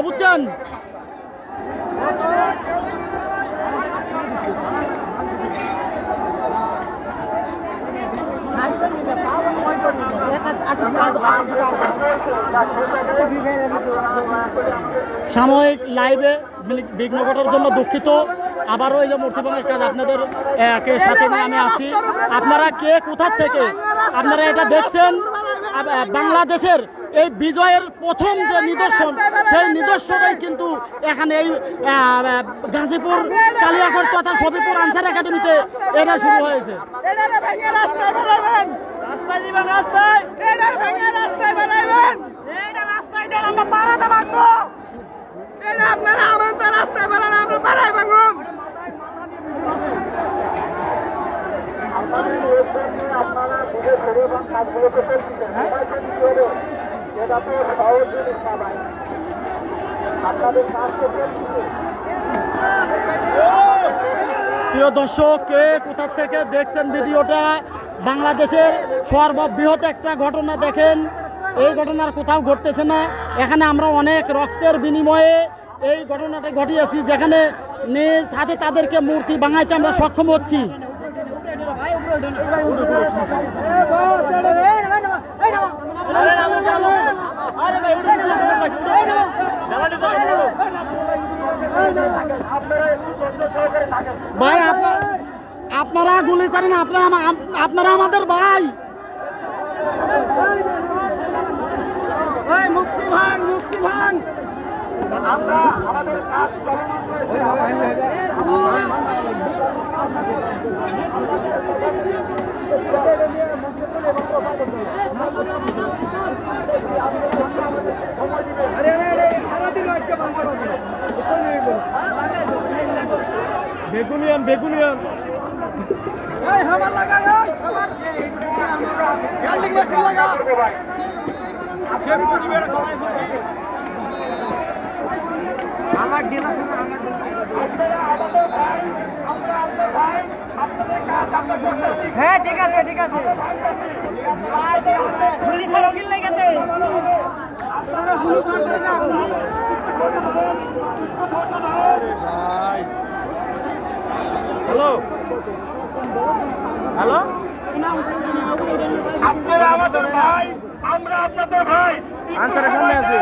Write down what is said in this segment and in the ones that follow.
বুঝছেন। সাময়িক লাইভে বিঘ্ন ঘটার জন্য দুঃখিত। আবারও এই যে মূর্তি ভাঙার কাজ আপনাদের সাথে নিয়ে আমি আসছি। আপনারা কে কোথা থেকে আপনারা এটা দেখছেন, বাংলাদেশের এই বিজয়ের প্রথম যে নিদর্শন, সেই নিদর্শনই কিন্তু এখানে এই গাজীপুর কালিয়াকৈর তথা শফিপুর আনসার একাডেমিতে এটা শুরু হয়েছে। প্রিয় দর্শক, কে কোথা থেকে দেখছেন ভিডিওটা, বাংলাদেশের সর্ববৃহৎ একটা ঘটনা দেখেন। এই ঘটনার কোথাও ঘটতেছে না। এখানে আমরা অনেক রক্তের বিনিময়ে এই ঘটনাটা ঘটিয়েছি, যেখানে নিজ হাতে তাদেরকে মূর্তি ভাঙাইতে আমরা সক্ষম হচ্ছি। ভাই আপনারা গুলি করেন, আপনারা আমাদের ভাই। মুক্তি ভাঙ, মুক্তি ভাঙ। আমরা আমাদের কাজ বেগুনিয়ান বেগুনিয়ান হ্যাঁ ঠিক আছে ঠিক আছে। হ্যালো হ্যালো, আপনারা আমাদের ভাই, আমরা আপনাদের ভাই। আনসারের সামনে আছি।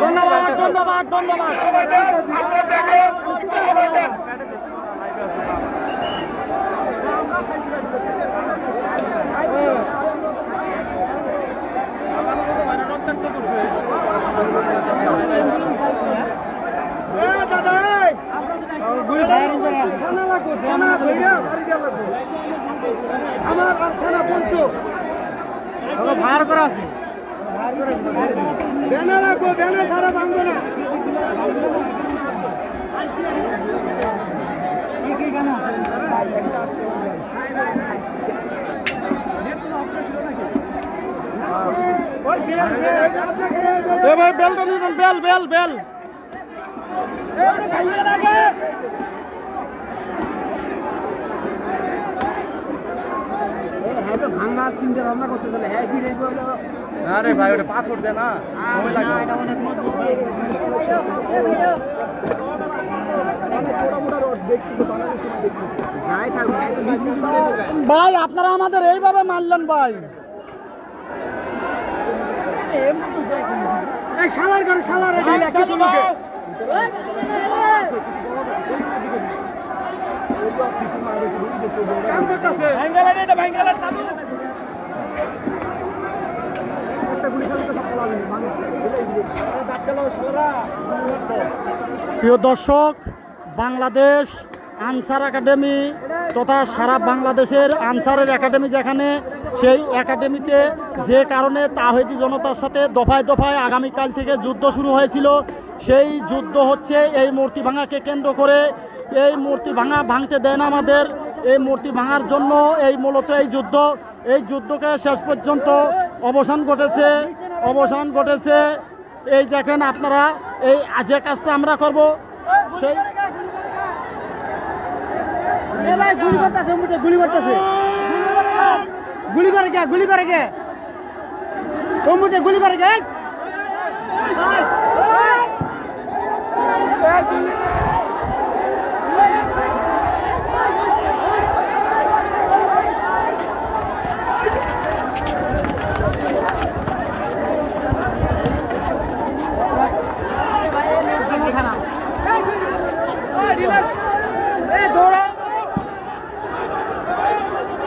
ধন্যবাদ ধন্যবাদ ধন্যবাদ। ভার করা আছে, ব্যানার রাখবো, ব্যানার ছাড়া ভাঙবো না। ভাই বেলটা নিয়ে যান, বেল বেল বেল। ভাঙা চিন্তা ভাবনা করতে চলে। হ্যাঁ কি রে আরে ভাই, ওটা পাসওয়ার্ড দে না, সময় লাগে। এটা অনেক মজবুত ভাই। আপনারা আমাদের এইভাবে মারলেন ভাই। শালার করে শালার প্রিয় দর্শক, বাংলাদেশ আনসার একাডেমি তথা সারা বাংলাদেশের আনসারের একাডেমি যেখানে, সেই একাডেমিতে যে কারণে তাওহীদি জনতার সাথে দফায় দফায় আগামীকাল থেকে যুদ্ধ শুরু হয়েছিল, সেই যুদ্ধ হচ্ছে এই মূর্তি ভাঙাকে কেন্দ্র করে। এই মূর্তি ভাঙতে দেয় না আমাদের। এই মূর্তি ভাঙার জন্য এই মূলত এই যুদ্ধকে শেষ পর্যন্ত অবসান ঘটেছে। এই দেখেন আপনারা, এই যে কাজটা আমরা করব সেই গুলি করে কে কম্বুটে গুলি করে গে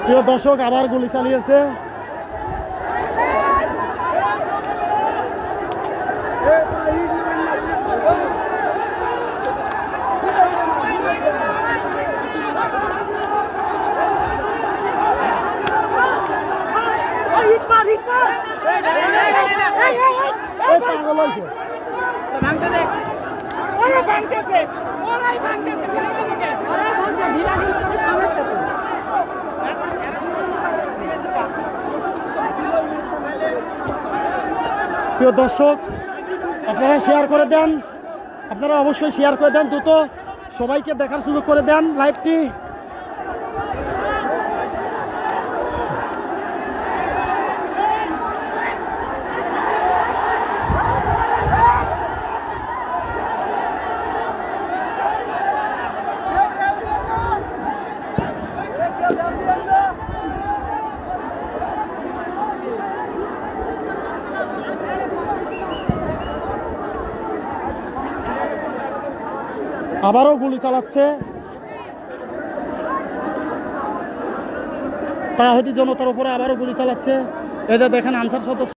প্রিয় দর্শক আবার গুলি চালিয়েছে। প্রিয় দর্শক আপনারা শেয়ার করে দেন, আপনারা অবশ্যই শেয়ার করে দেন, দ্রুত সবাইকে দেখার সুযোগ করে দেন লাইভটি। আবারও গুলি চালাচ্ছে তাহিদি জনতার উপরে, আবারও গুলি চালাচ্ছে। এই যে দেখেন আনসার সদস্য